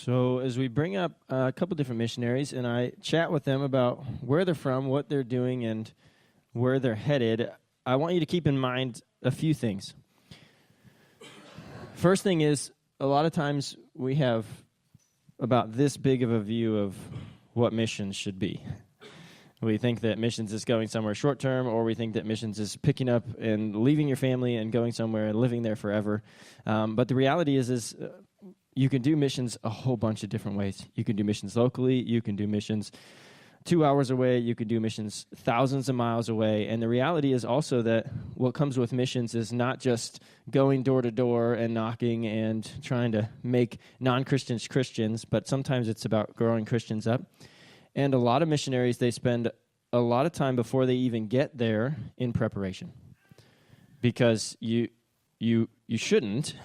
So as we bring up a couple different missionaries and I chat with them about where they're from, what they're doing, and where they're headed, I want you to keep in mind a few things. First thing is, a lot of times we have about this big of a view of what missions should be. We think that missions is going somewhere short term, or we think that missions is picking up and leaving your family and going somewhere and living there forever. But the reality is you can do missions a whole bunch of different ways. You can do missions locally. You can do missions 2 hours away. You can do missions thousands of miles away. And the reality is also that what comes with missions is not just going door to door and knocking and trying to make non-Christians Christians, but sometimes it's about growing Christians up. And a lot of missionaries, they spend a lot of time before they even get there in preparation. Because you shouldn't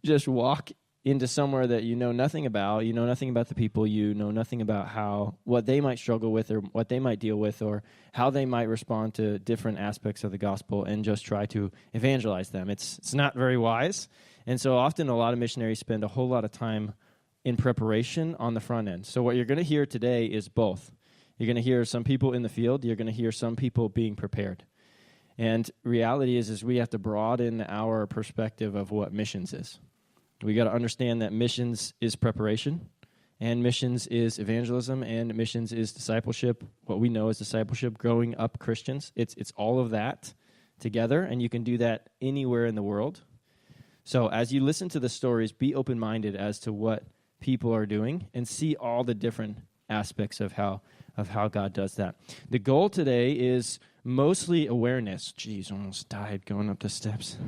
just walk into somewhere that you know nothing about. You know nothing about the people. You know nothing about what they might struggle with or what they might deal with or how they might respond to different aspects of the gospel and just try to evangelize them. It's not very wise. And so often a lot of missionaries spend a whole lot of time in preparation on the front end. So what you're going to hear today is both. You're going to hear some people in the field. You're going to hear some people being prepared. And reality is we have to broaden our perspective of what missions is. We got to understand that missions is preparation, and missions is evangelism, and missions is discipleship, what we know as discipleship, growing up Christians. It's all of that together, and you can do that anywhere in the world. So as you listen to the stories, be open-minded as to what people are doing and see all the different aspects of how God does that. The goal today is mostly awareness. Jeez, almost died going up the steps.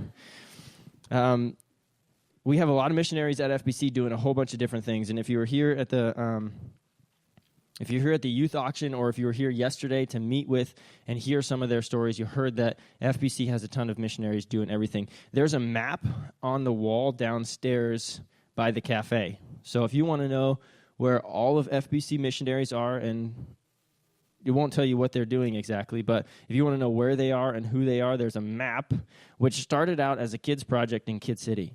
We have a lot of missionaries at FBC doing a whole bunch of different things, and if you were here at the youth auction, or if you were here yesterday to meet with and hear some of their stories, you heard that FBC has a ton of missionaries doing everything. There's a map on the wall downstairs by the cafe. So if you want to know where all of FBC missionaries are, and it won't tell you what they're doing exactly, but if you want to know where they are and who they are, there's a map, which started out as a kids project in Kid City.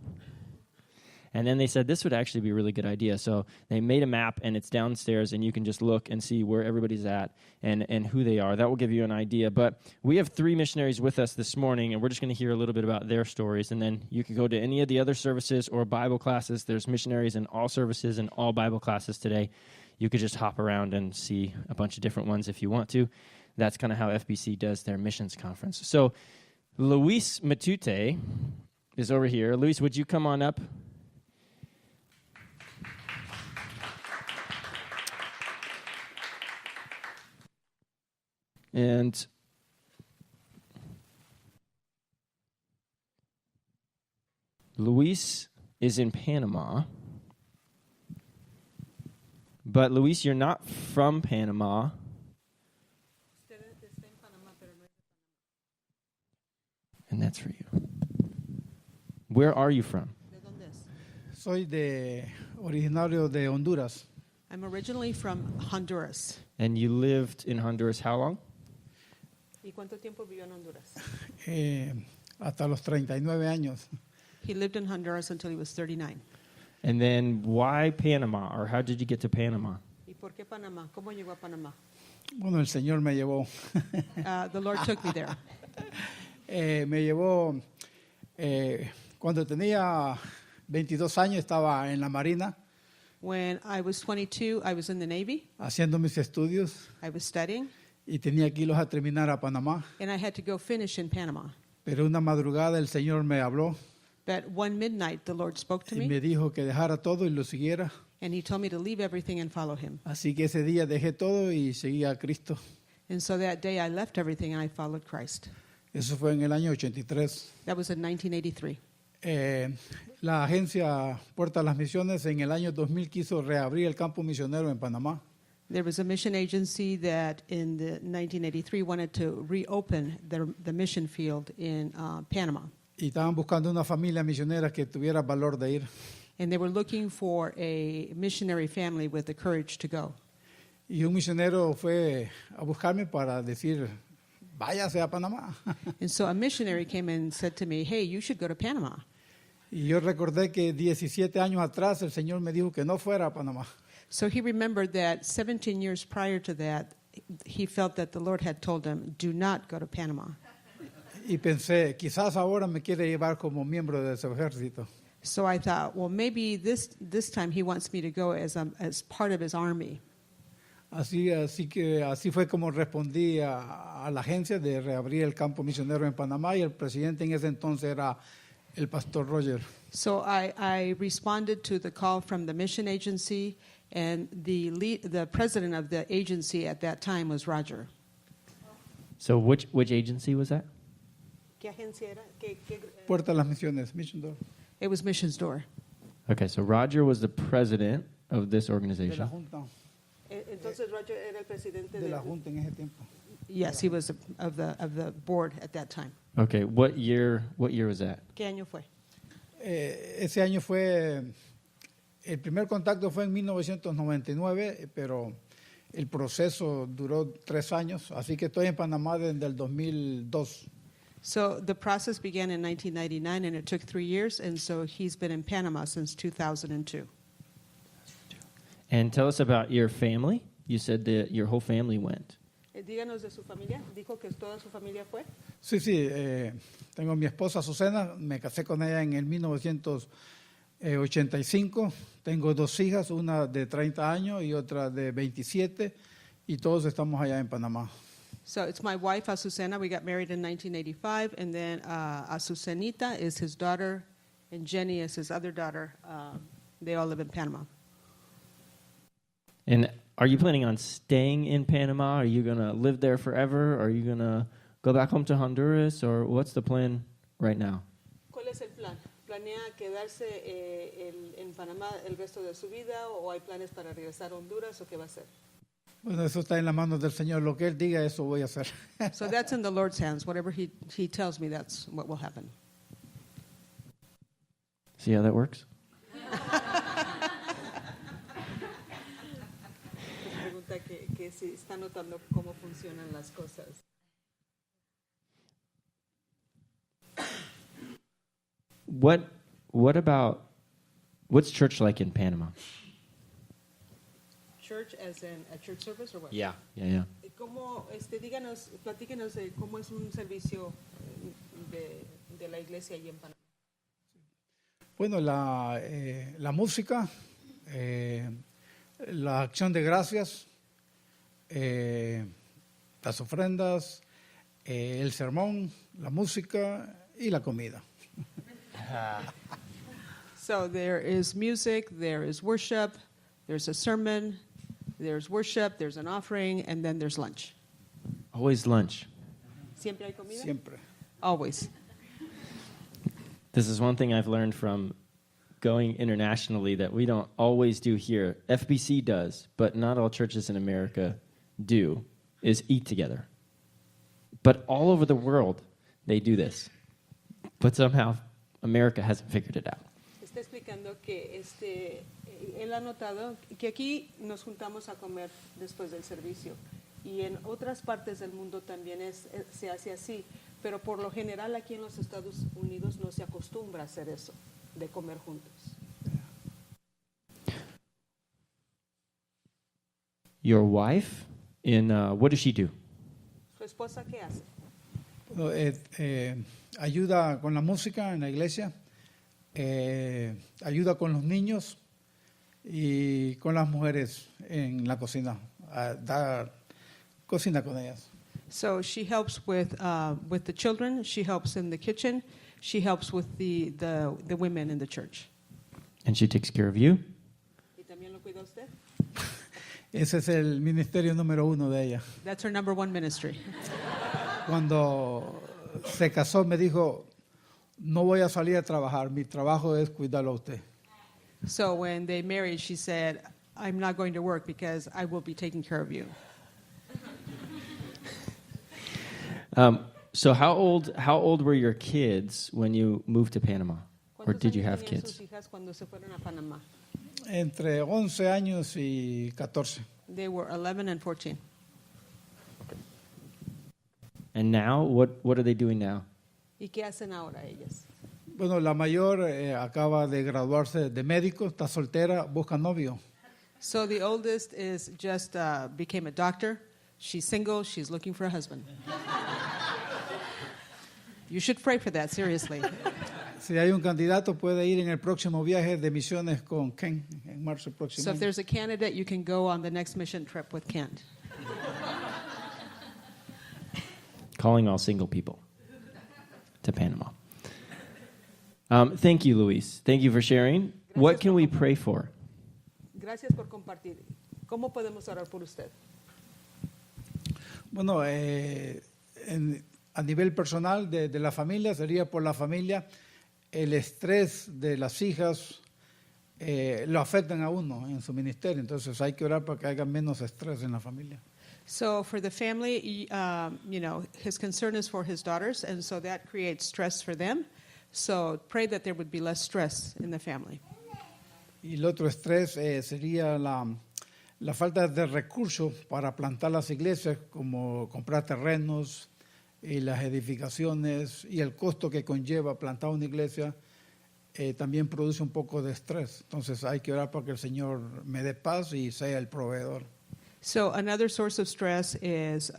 And then they said this would actually be a really good idea. So they made a map, and it's downstairs, and you can just look and see where everybody's at and who they are. That will give you an idea. But we have 3 missionaries with us this morning, and we're just going to hear a little bit about their stories. And then you can go to any of the other services or Bible classes. There's missionaries in all services and all Bible classes today. You could just hop around and see a bunch of different ones if you want to. That's kind of how FBC does their missions conference. So Luis Matute is over here. Luis, would you come on up? And Luis is in Panama. But Luis, you're not from Panama. And that's for you. Where are you from? Soy originario de Honduras. I'm originally from Honduras. And you lived in Honduras how long? ¿Y cuánto tiempo vivió en Honduras? Hasta los 39 años. He lived in Honduras until he was 39. And then why Panama, or how did you get to Panama? ¿Y por qué Panamá? ¿Cómo llegó a Panamá? Bueno, el Señor me llevó. The Lord took me there. Me llevó cuando tenía 22 años, estaba en la Marina. When I was 22, I was in the Navy. Haciendo mis estudios. I was studying. Y tenía que irlos a terminar a Panamá. And I had to go finish in Panama. Pero una madrugada el Señor me habló. But one midnight, the Lord spoke to me. Y me dijo que dejara todo y lo siguiera. And he told me to leave everything and follow him. Así que ese día dejé todo y seguí a Cristo. And so that day I left everything and I followed Christ. Eso fue en el año 83. That was in 1983. La agencia Puerta a las Misiones en el año 2000 quiso reabrir el campo misionero en Panamá. There was a mission agency that in 1983 wanted to reopen the mission field in Panama. Y estaban buscando una familia misionera que tuviera valor de ir. And they were looking for a missionary family with the courage to go. Y un misionero fue a buscarme para decir, váyase a Panamá. And so a missionary came and said to me, hey, you should go to Panama. Y yo recordé que 17 años atrás el Señor me dijo que no fuera a Panamá. So he remembered that 17 years prior to that, he felt that the Lord had told him, do not go to Panama. Y pensé, quizás ahora me quiere llevar como miembro de su ejército. So I thought, well, maybe this time he wants me to go as part of his army. Así fue como respondí a la agencia de reabrir el campo misionero en Panamá, y el presidente en ese entonces era el pastor Roger. So I responded to the call from the mission agency, and the president of the agency at that time was Roger. So which agency was that? ¿Qué agencia era? Puerta de las Misiones, Mission Door, It was Missions Door. Okay, so Roger was the president of this de la organization. Junta, Entonces Roger era el presidente de la Junta en ese tiempo. Yes, he was of the board at that time. Okay, what year was that? ¿Qué año fue? Ese año el primer contacto fue en 1999, pero el proceso duró 3 años, así que estoy en Panamá desde el 2002. So the process began in 1999, and it took 3 years, and so he's been in Panama since 2002. And tell us about your family. You said that your whole family went. Díganos de su familia. Dijo que toda su familia fue. Sí, tengo mi esposa Azucena, me casé con ella en el 1985, tengo 2 hijas, una de 30 años y otra de 27, y todos estamos allá en Panamá. So it's my wife, Azucena. We got married in 1985, and then Azucenita is his daughter, and Jenny is his other daughter. They all live in Panama. And are you planning on staying in Panama? Are you going to live there forever? Are you going to go back home to Honduras? Or what's the plan right now? ¿Cuál es el plan? ¿Planea quedarse en Panamá el resto de su vida, o hay planes para regresar a Honduras, o qué va a hacer? Bueno, eso está en las manos del Señor, lo que Él diga, eso voy a hacer. So that's in the Lord's hands. Whatever he tells me, that's what will happen. See how that works? Pregunta que si está notando cómo funcionan las cosas. What's church like in Panama? Church as in a church service or what? Yeah. ¿Cómo, platíquenos de cómo es un servicio de la iglesia allí en Panamá? Bueno, la música, la acción de gracias, las ofrendas, el sermón, la música y la comida. So there is music, there is worship, there's a sermon, there's worship, there's an offering, and then there's lunch. Always lunch. ¿Siempre hay comida? Siempre. Always. This is one thing I've learned from going internationally that we don't always do here. FBC does, but not all churches in America do, is eat together. But all over the world, they do this. But somehow, America hasn't figured it out. Está explicando que él ha notado que aquí nos juntamos a comer después del servicio, y en otras partes del mundo también se hace así, pero por lo general aquí en los Estados Unidos no se acostumbra a hacer eso, de comer juntos. Your wife, what does she do? ¿Su esposa qué hace? Ayuda con la música en la iglesia, ayuda con los niños y con las mujeres en la cocina, cocina con ellas. So she helps with the children, she helps in the kitchen, she helps with the women in the church. And she takes care of you? ¿Y también lo cuida usted? Ese es el ministerio número 1 de ella. That's her number 1 ministry. Cuando se casó me dijo, no voy a salir a trabajar, mi trabajo es cuidarlo a usted. So when they married, she said, I'm not going to work because I will be taking care of you. So how old were your kids when you moved to Panama? Or did you have kids? Sus hijas cuando se fueron a Panamá? Entre 11 años y 14. They were 11 and 14. And now, what are they doing now? ¿Y qué hacen ahora ellas? Bueno, la mayor acaba de graduarse de médico, está soltera, busca novio. So the oldest is just became a doctor. She's single. She's looking for a husband. You should pray for that, seriously. Si hay un candidato, puede ir en el próximo viaje de misiones con Ken en marzo próximo. So if año. there's a candidate, you can go on the next mission trip with Kent. Calling all single people to Panama. Thank you, Luis. Thank you for sharing. What can we pray for? Gracias por compartir. ¿Cómo podemos orar por usted? Bueno, a nivel personal de la familia, sería por la familia, el estrés de las hijas lo afectan a uno en su ministerio, entonces hay que orar para que haya menos estrés en la familia. So for the family, his concern is for his daughters, and so that creates stress for them. So pray that there would be less stress in the family. Y el otro estrés sería la falta de recursos para plantar las iglesias, como comprar terrenos y las edificaciones, y el costo que conlleva plantar una iglesia también produce un poco de estrés. Entonces hay que orar para que el Señor me dé paz y sea el proveedor. So another source of stress is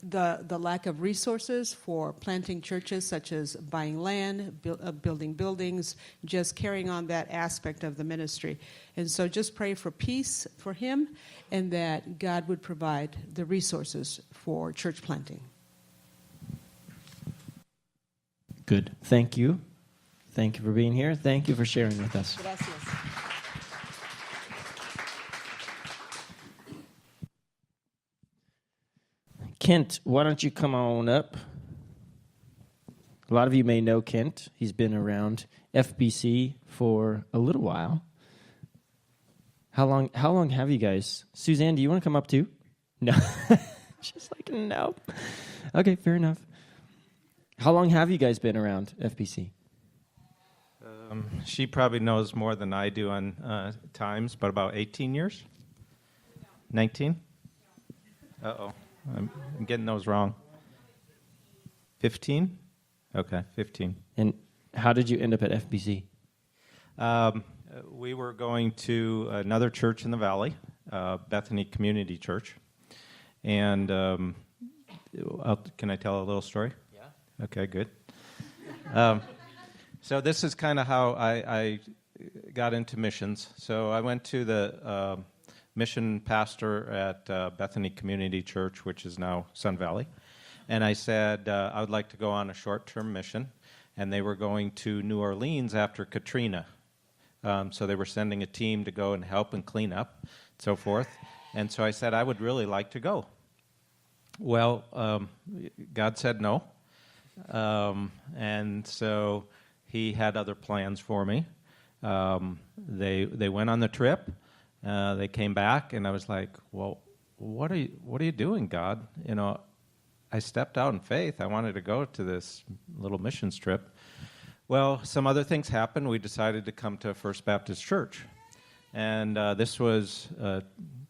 the lack of resources for planting churches, such as buying land, building buildings, just carrying on that aspect of the ministry. And so just pray for peace for him and that God would provide the resources for church planting. Good. Thank you. Thank you for being here. Thank you for sharing with us. Gracias. Kent, why don't you come on up? A lot of you may know Kent. He's been around FBC for a little while. How long have you guys? Suzanne, do you want to come up too? No. She's like, no. Okay, fair enough. How long have you guys been around FBC? She probably knows more than I do on times, but about 18 years? 19? Uh-oh. I'm getting those wrong. 15? Okay, 15. And how did you end up at FBC? We were going to another church in the valley, Bethany Community Church. And can I tell a little story? Yeah. Okay, good. So this is kind of how I got into missions. So I went to the mission pastor at Bethany Community Church, which is now Sun Valley. And I said I would like to go on a short-term mission. And they were going to New Orleans after Katrina. So they were sending a team to go and help and clean up, and so forth. And so I said, I would really like to go. Well, God said no. And so he had other plans for me. They went on the trip. They came back, and I was like, well, what are you doing, God? You know, I stepped out in faith. I wanted to go to this little missions trip. Well, some other things happened. We decided to come to First Baptist Church. And this was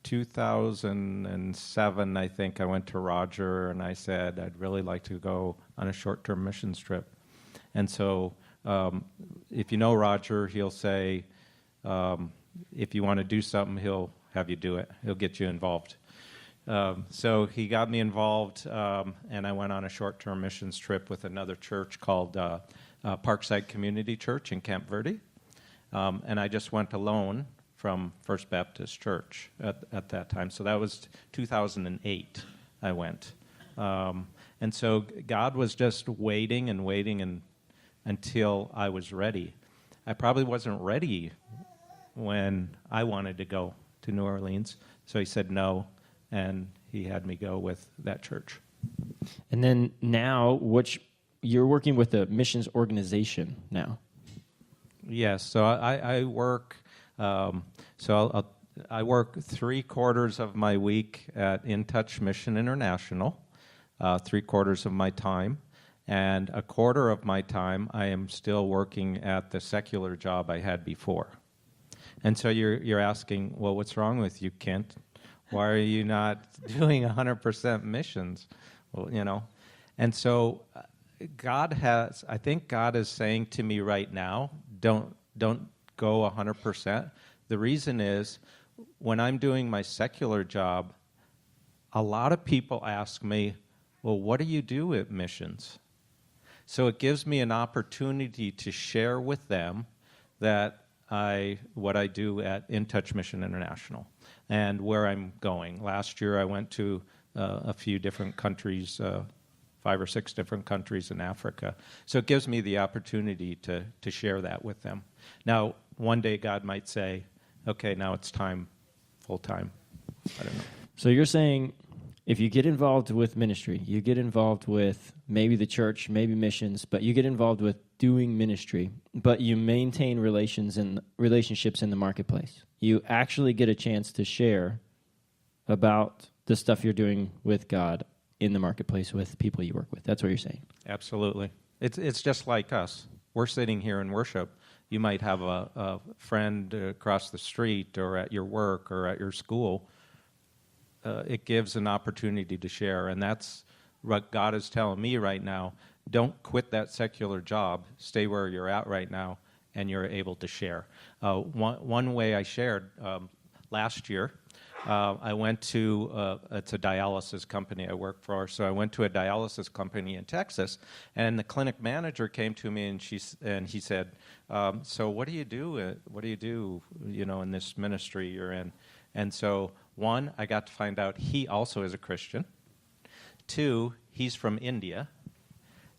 2007, I think. I went to Roger, and I said, I'd really like to go on a short-term missions trip. And so if you know Roger, he'll say, if you want to do something, he'll have you do it. He'll get you involved. So he got me involved, and I went on a short-term missions trip with another church called Parkside Community Church in Camp Verde. And I just went alone from First Baptist Church at that time. So that was 2008 I went. And so God was just waiting until I was ready. I probably wasn't ready when I wanted to go to New Orleans. So he said no, and he had me go with that church. And then now, you're working with a missions organization now. Yes, so I work. I work 3/4 of my week at In Touch Mission International, 3/4 of my time, and 1/4 of my time I am still working at the secular job I had before. And so you're asking, well, what's wrong with you, Kent? Why are you not doing 100% missions? Well, you know, and so I think God is saying to me right now, don't go 100%. The reason is, when I'm doing my secular job, a lot of people ask me, well, what do you do at missions? So it gives me an opportunity to share with them that what I do at In Touch Mission International and where I'm going. Last year I went to a few different countries, 5 or 6 different countries in Africa. So it gives me the opportunity to share that with them. Now, one day God might say, okay, now it's time, full time. I don't know. So you're saying if you get involved with ministry, you get involved with maybe the church, maybe missions, but you get involved with doing ministry, but you maintain relationships in the marketplace. You actually get a chance to share about the stuff you're doing with God in the marketplace with people you work with. That's what you're saying. Absolutely. It's just like us. We're sitting here in worship. You might have a friend across the street or at your work or at your school. It gives an opportunity to share, and that's what God is telling me right now. Don't quit that secular job. Stay where you're at right now, and you're able to share. One way I shared last year, I went to, it's a dialysis company I work for, so I went to a dialysis company in Texas, and the clinic manager came to me, and he said, so what do you do, in this ministry you're in? And so, 1, I got to find out he also is a Christian. 2, he's from India.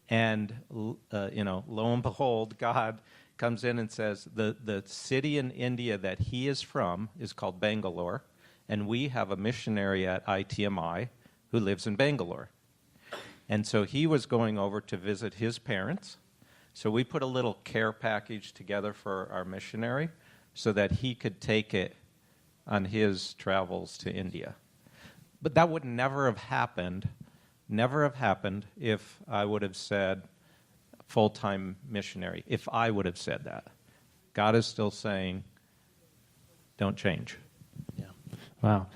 And, lo and behold, God comes in and says, the city in India that he is from is called Bangalore, and we have a missionary at ITMI who lives in Bangalore. And so he was going over to visit his parents. So we put a little care package together for our missionary so that he could take it on his travels to India. But that would never have happened if I would have said full-time missionary, if I would have said that. God is still saying, don't change. Yeah. Wow.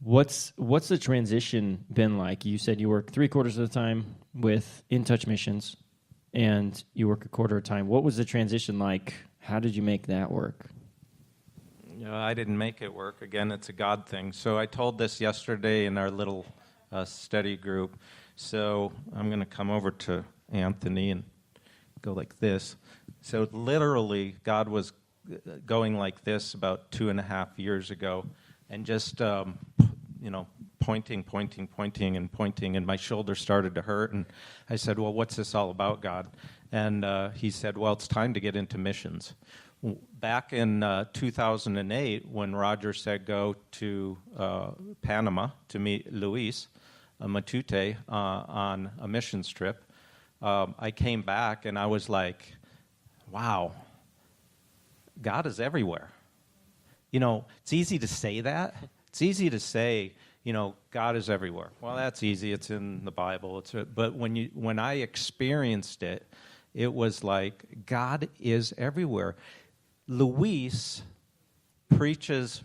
What's the transition been like? You said you work 3/4 of the time with In Touch Missions, and you work a quarter of the time. What was the transition like? How did you make that work? I didn't make it work. Again, it's a God thing. So I told this yesterday in our little study group. So I'm going to come over to Anthony and go like this. So literally, God was going like this about 2.5 years ago, and just pointing, and my shoulder started to hurt. And I said, well, what's this all about, God? And he said, well, it's time to get into missions. Back in 2008, when Roger said go to Panama to meet Luis Matute on a missions trip, I came back and I was like, wow, God is everywhere. It's easy to say that. It's easy to say, God is everywhere. Well, that's easy. It's in the Bible. But when I experienced it, it was like God is everywhere. Luis preaches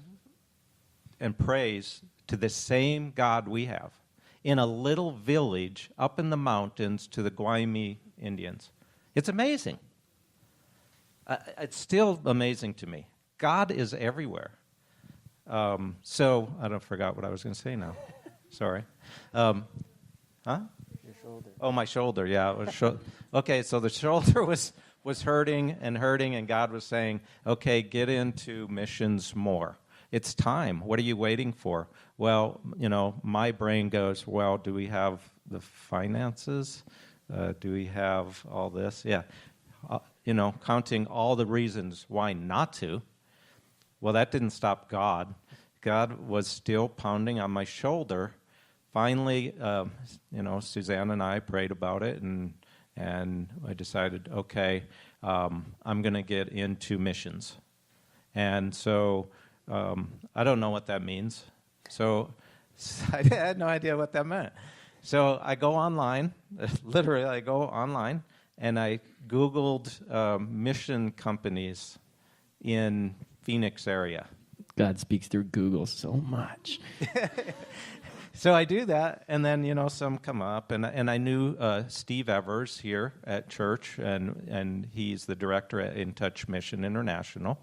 and prays to the same God we have in a little village up in the mountains to the Guaymi Indians. It's amazing. It's still amazing to me. God is everywhere. So I forgot what I was going to say now. Sorry. Huh? Your shoulder. Oh, my shoulder. Yeah. It was okay. So the shoulder was hurting, and God was saying, okay, get into missions more. It's time. What are you waiting for? Well, my brain goes, well, do we have the finances? Do we have all this? Yeah. Counting all the reasons why not to. Well, that didn't stop God. God was still pounding on my shoulder. Finally, Suzanne and I prayed about it, and I decided, okay, I'm going to get into missions. And so I don't know what that means. So I had no idea what that meant. So I go online, literally I go online, and I Googled mission companies in Phoenix area. God speaks through Google so much. So I do that, and then some come up, and I knew Steve Evers here at church, and he's the director at In Touch Mission International,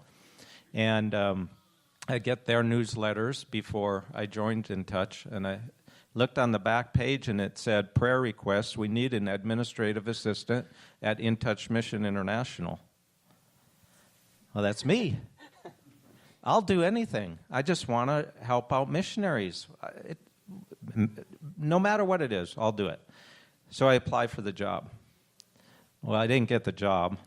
and I get their newsletters before I joined In Touch, and I looked on the back page, and it said prayer requests. We need an administrative assistant at In Touch Mission International. Well, that's me. I'll do anything. I just want to help out missionaries. No matter what it is, I'll do it. So I applied for the job. Well, I didn't get the job.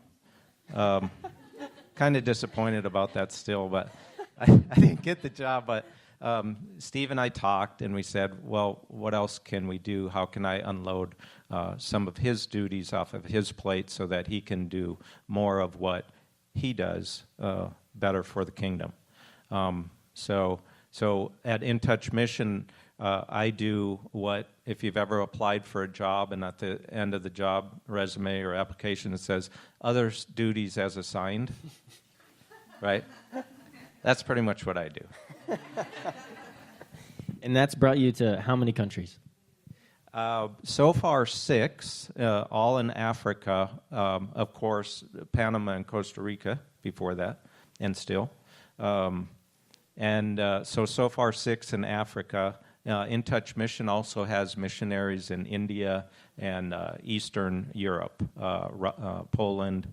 Kind of disappointed about that still, but I didn't get the job. But Steve and I talked, and we said, well, what else can we do? How can I unload some of his duties off of his plate so that he can do more of what he does better for the kingdom? So at In Touch Mission, I do what, if you've ever applied for a job and at the end of the job resume or application it says, other duties as assigned, right? That's pretty much what I do. And that's brought you to how many countries? So far, 6, all in Africa. Of course, Panama and Costa Rica before that, and still. So far 6 in Africa. In Touch Mission also has missionaries in India and Eastern Europe, Poland,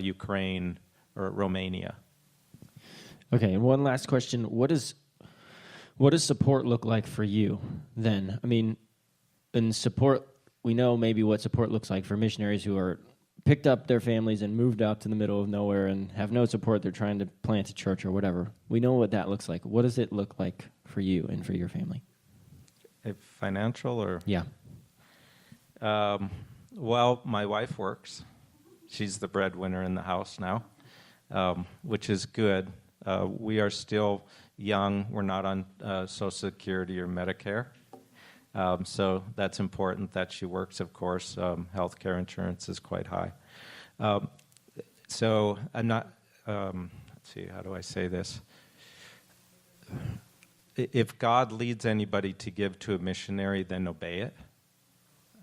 Ukraine, or Romania. Okay, and one last question. What does support look like for you then? I mean, in support, we know maybe what support looks like for missionaries who are picked up their families and moved out to the middle of nowhere and have no support. They're trying to plant a church or whatever. We know what that looks like. What does it look like for you and for your family? Financial or? Yeah. Well, my wife works. She's the breadwinner in the house now, which is good. We are still young. We're not on Social Security or Medicare. So that's important that she works, of course. Health care insurance is quite high. So I'm not, let's see, how do I say this? If God leads anybody to give to a missionary, then obey it.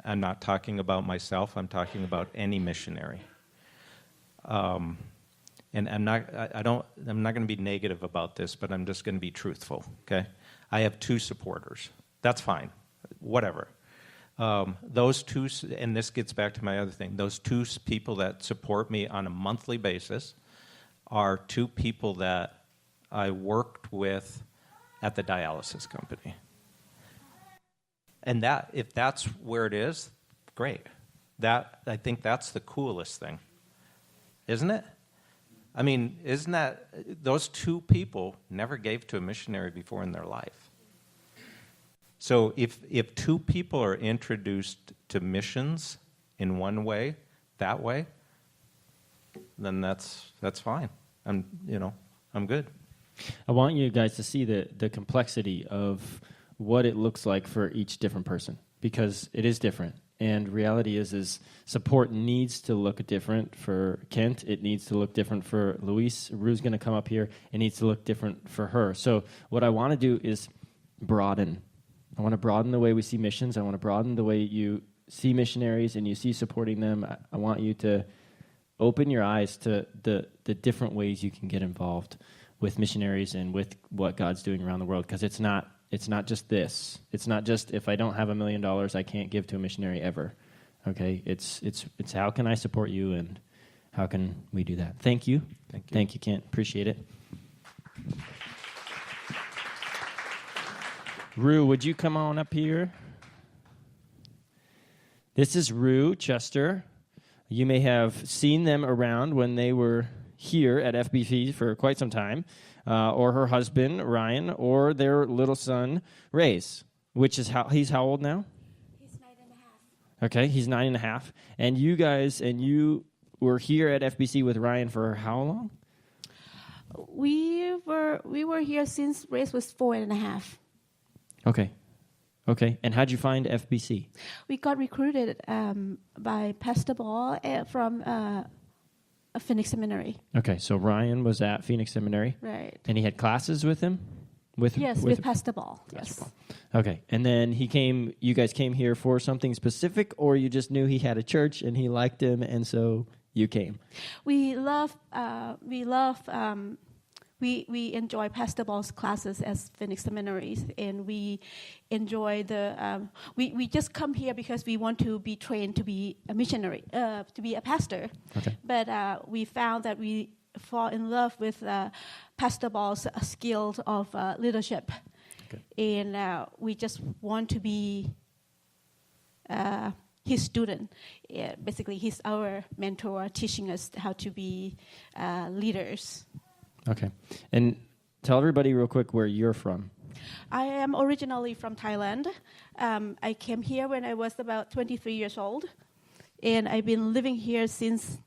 I'm not talking about myself. I'm talking about any missionary. And I'm not going to be negative about this, but I'm just going to be truthful, okay? I have 2 supporters. That's fine. Whatever. Those 2, and this gets back to my other thing, those 2 people that support me on a monthly basis are 2 people that I worked with at the dialysis company. And that, if that's where it is, great. I think that's the coolest thing, isn't it? I mean, isn't that, those 2 people never gave to a missionary before in their life. So if 2 people are introduced to missions in one way, that way, then that's fine. I'm good. I want you guys to see the complexity of what it looks like for each different person, because it is different. And reality is support needs to look different for Kent. It needs to look different for Luis. Rue's going to come up here. It needs to look different for her. So what I want to do is broaden. I want to broaden the way we see missions. I want to broaden the way you see missionaries and you see supporting them. I want you to open your eyes to the different ways you can get involved with missionaries and with what God's doing around the world, because it's not just this. It's not just if I don't have $1 million, I can't give to a missionary ever. Okay? It's how can I support you and how can we do that? Thank you. Thank you, Kent. Appreciate it. Rue, would you come on up here? This is Rue Chester. You may have seen them around when they were here at FBC for quite some time, or her husband, Ryan, or their little son, Reyes, which is he's how old now? He's 9.5. Okay, he's 9.5. And you were here at FBC with Ryan for how long? We were here since Reyes was 4.5. Okay. And how'd you find FBC? We got recruited by Pastor Ball from Phoenix Seminary. Okay, so Ryan was at Phoenix Seminary. Right. And he had classes with him? With Pastor Ball. Pastor Yes. Ball. Okay, and then you guys came here for something specific, or you just knew he had a church and he liked him, and so you came? We enjoy Pastor Ball's classes as Phoenix Seminaries, and we enjoy we just come here because we want to be trained to be a missionary, to be a pastor. Okay. But we found that we fall in love with Pastor Ball's skills of leadership. Okay. And we just want to be his student. Basically, he's our mentor, teaching us how to be leaders. Okay. And tell everybody real quick where you're from. I am originally from Thailand. I came here when I was about 23 years old, and I've been living here since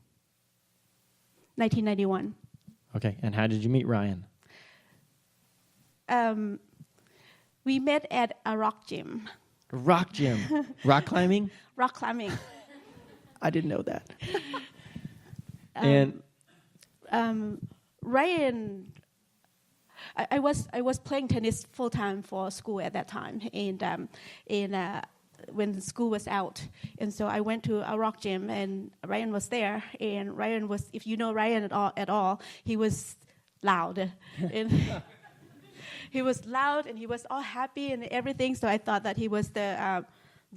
1991. Okay. And how did you meet Ryan? We met at a rock gym. Rock gym. Rock climbing? Rock climbing. I didn't know that. And Ryan, I was playing tennis full time for school at that time, and when school was out, and so I went to a rock gym, and Ryan was there, and Ryan was, if you know Ryan at all, he was loud, and he was loud, and he was all happy and everything. So I thought that he was the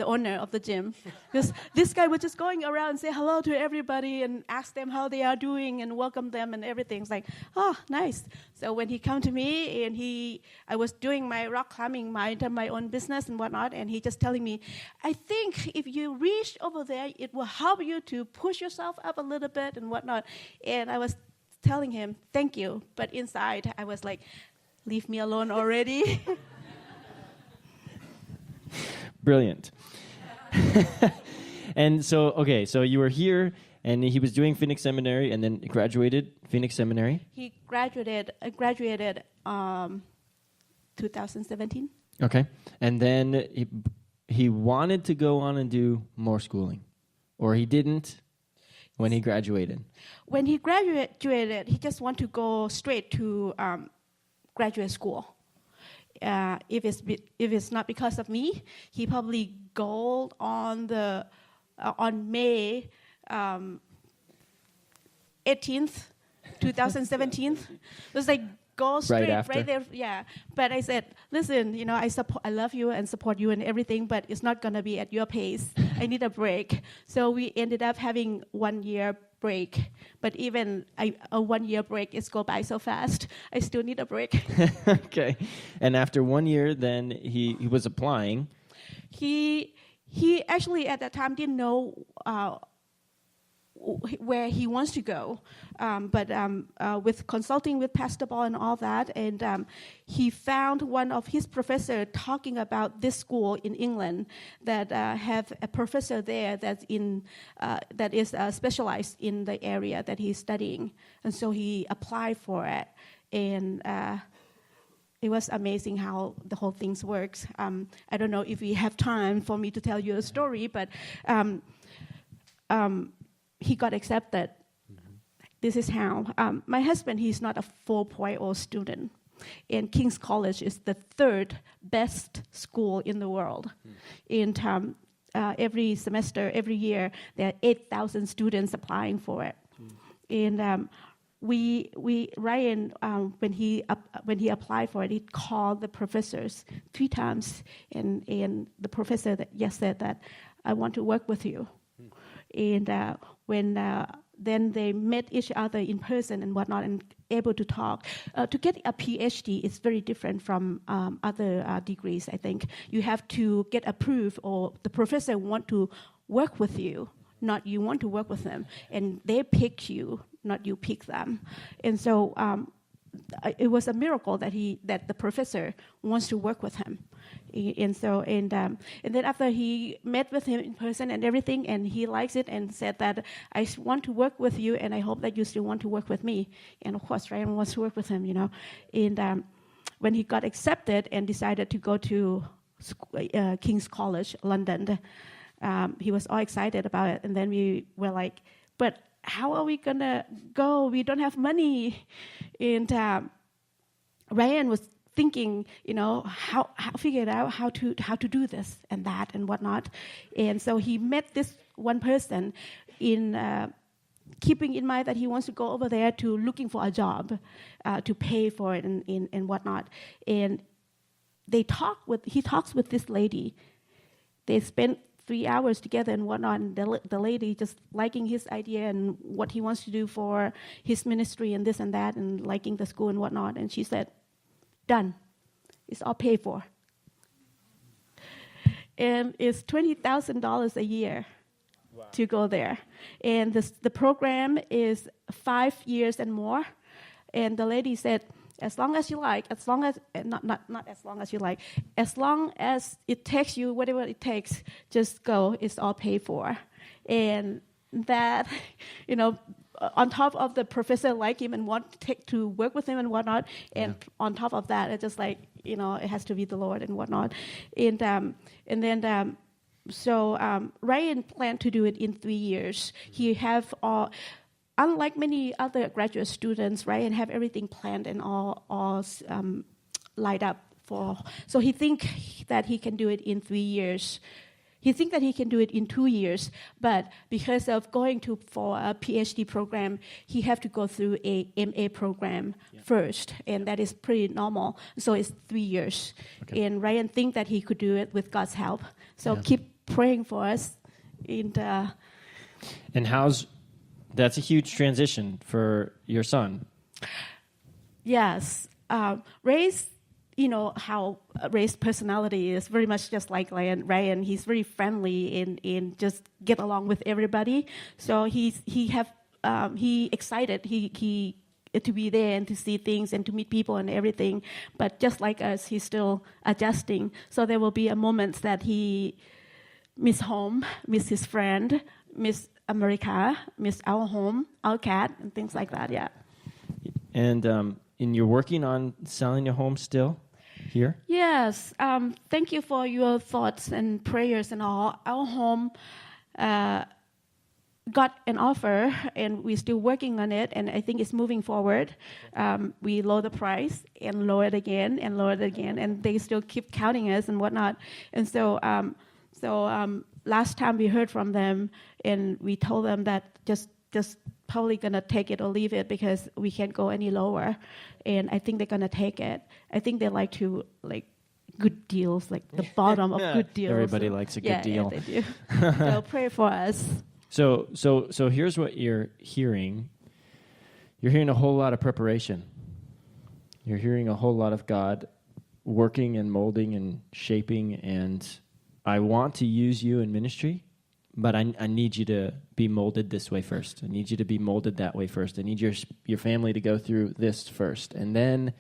owner of the gym, because this guy was just going around and say hello to everybody and ask them how they are doing and welcome them and everything. It's like, oh, nice. So when he came to me and I was doing my rock climbing, my own business and whatnot, and he just telling me, I think if you reach over there, it will help you to push yourself up a little bit and whatnot. And I was telling him, thank you. But inside, I was like, leave me alone already. brilliant. And so, okay, so you were here, and he was doing Phoenix Seminary, and then graduated Phoenix Seminary. He graduated 2017. Okay, and then he wanted to go on and do more schooling, or he didn't when he graduated. When he graduated, he just wanted to go straight to graduate school. If it's not because of me, he probably go on May 18th, 2017. It was like go straight right there. Yeah, but I said, listen, I love you and support you and everything, but it's not gonna be at your pace. I need a break. So we ended up having 1 year break, but even a 1 year break is go by so fast. I still need a break. Okay, and after 1 year, then he was applying. He actually at that time didn't know where he wants to go, but with consulting with Pastor Ball and all that, and he found one of his professors talking about this school in England that have a professor there that is specialized in the area that he's studying, and so he applied for it, and it was amazing how the whole thing works. I don't know if we have time for me to tell you a story, but he got accepted. Mm-hmm. This is how. My husband, he's not a 4.0 student. And King's College is the third best school in the world. Mm. And every semester, every year, there are 8,000 students applying for it. Mm. And Ryan, when he applied for it, he called the professors 3 times, and the professor said that I want to work with you. And when then they met each other in person and whatnot, and able to talk. To get a PhD is very different from other degrees. I think you have to get approved, or the professor want to work with you, not you want to work with them, and they pick you, not you pick them. And so it was a miracle that the professor wants to work with him. And then after he met with him in person and everything, and he likes it and said that I want to work with you, and I hope that you still want to work with me. And of course, Ryan wants to work with him, And when he got accepted and decided to go to King's College, London, he was all excited about it. And then we were like, but how are we gonna go? We don't have money. And Ryan was thinking, how figure it out how to do this and that and whatnot. And so he met this one person in keeping in mind that he wants to go over there to looking for a job to pay for it and whatnot. And he talks with this lady. They spent 3 hours together and whatnot, and the lady just liking his idea and what he wants to do for his ministry and this and that, and liking the school and whatnot. And she said, done. It's all paid for. And it's $20,000 a year to go there. And the program is 5 years and more. And the lady said, as long as you like, as long as, not as long as you like, as long as it takes you, whatever it takes, just go, it's all paid for. And that, on top of the professor like him and want to work with him and whatnot, and on top of that, it's just like, it has to be the Lord and whatnot. So Ryan planned to do it in 3 years. He have unlike many other graduate students, Ryan have everything planned and all lined up for. So he think that he can do it in 3 years. He think that he can do it in 2 years, but because of going for a PhD program, he have to go through a MA program first, and that is pretty normal. So it's 3 years. Okay. And Ryan think that he could do it with God's help. So keep praying for us. And that's a huge transition for your son. Yes. Ray's, how Ray's personality is very much just like Ryan. He's very friendly and just get along with everybody. So he excited he to be there and to see things and to meet people and everything. But just like us, he's still adjusting. So there will be a moment that he miss home, miss his friend, miss America, miss our home, our cat, and things like that, yeah. And you're working on selling a home still here? Yes. Thank you for your thoughts and prayers and all. Our home got an offer, and we're still working on it, and I think it's moving forward. We lower the price and lower it again, and they still keep counting us and whatnot. And so last time we heard from them, and we told them that just probably gonna take it or leave it because we can't go any lower, and I think they're gonna take it. I think they like good deals, like the bottom of good deals. Everybody likes a good deal. Yeah, they do. So pray for us. So here's what you're hearing. You're hearing a whole lot of preparation. You're hearing a whole lot of God working and molding and shaping, and I want to use you in ministry, but I need you to be molded this way first. I need you to be molded that way first. I need your family to go through this first, and then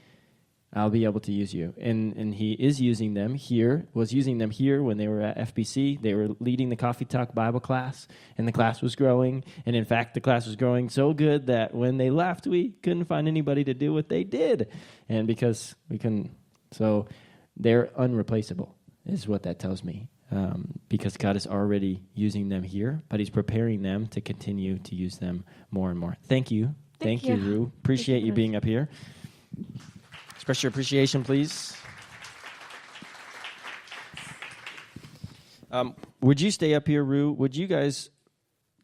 I'll be able to use you. And he is using them here, was using them here when they were at FBC. They were leading the Coffee Talk Bible class, and the class was growing. And in fact, the class was growing so good that when they left, we couldn't find anybody to do what they did. And because we couldn't, so they're unreplaceable, is what that tells me. Because God is already using them here, but he's preparing them to continue to use them more and more. Thank you. Thank you, Rue. Appreciate you being up here. Express your appreciation, please. Would you stay up here, Rue? Would you guys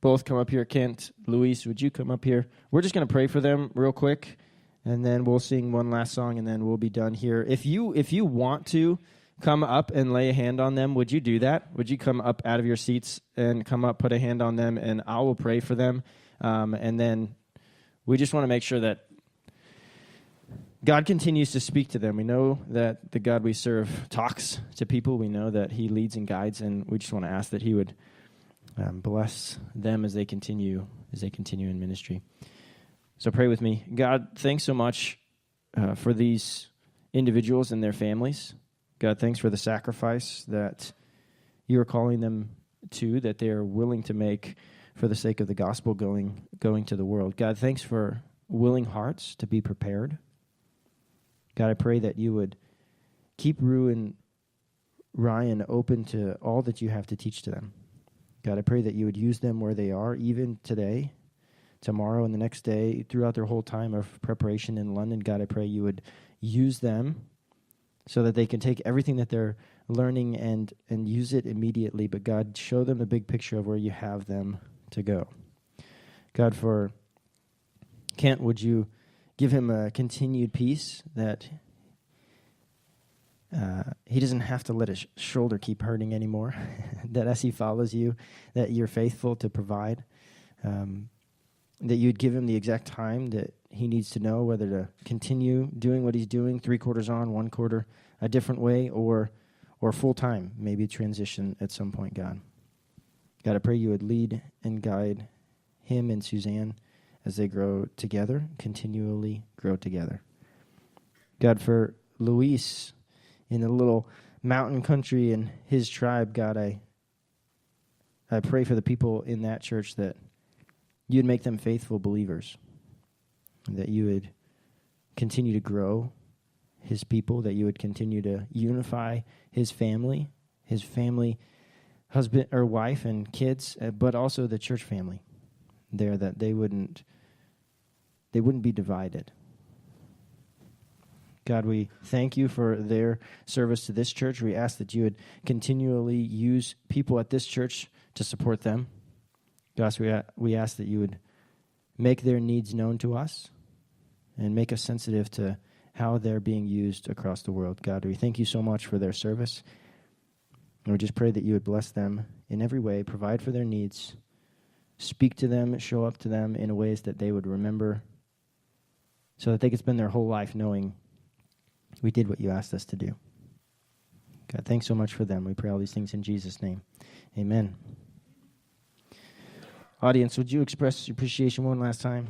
both come up here? Kent, Luis, would you come up here? We're just going to pray for them real quick, and then we'll sing one last song, and then we'll be done here. If you want to come up and lay a hand on them, would you do that? Would you come up out of your seats and come up, put a hand on them, and I will pray for them. And then we just want to make sure that God continues to speak to them. We know that the God we serve talks to people. We know that he leads and guides, and we just want to ask that he would bless them as they continue in ministry. So pray with me. God, thanks so much for these individuals and their families. God, thanks for the sacrifice that you are calling them to, that they are willing to make for the sake of the gospel going to the world. God, thanks for willing hearts to be prepared. God, I pray that you would keep Rue and Ryan open to all that you have to teach to them. God, I pray that you would use them where they are, even today, tomorrow, and the next day, throughout their whole time of preparation in London. God, I pray you would use them so that they can take everything that they're learning and use it immediately. But God, show them the big picture of where you have them to go. God, for Kent, would you give him a continued peace that he doesn't have to let his shoulder keep hurting anymore, that as he follows you, that you're faithful to provide, that you'd give him the exact time that he needs to know whether to continue doing what he's doing, 3 quarters on, 1 quarter, a different way, or full time, maybe transition at some point, God. God, I pray you would lead and guide him and Suzanne as they grow together, continually grow together. God, for Luis in the little mountain country and his tribe, God, I pray for the people in that church that you'd make them faithful believers, that you would continue to grow his people, that you would continue to unify his family, husband or wife and kids, but also the church family there, that they wouldn't be divided. God, we thank you for their service to this church. We ask that you would continually use people at this church to support them. God, we ask that you would make their needs known to us and make us sensitive to how they're being used across the world. God, we thank you so much for their service. And we just pray that you would bless them in every way, provide for their needs, speak to them, show up to them in ways that they would remember, so that they could spend their whole life knowing we did what you asked us to do. God, thanks so much for them. We pray all these things in Jesus' name. Amen. Audience, would you express your appreciation one last time?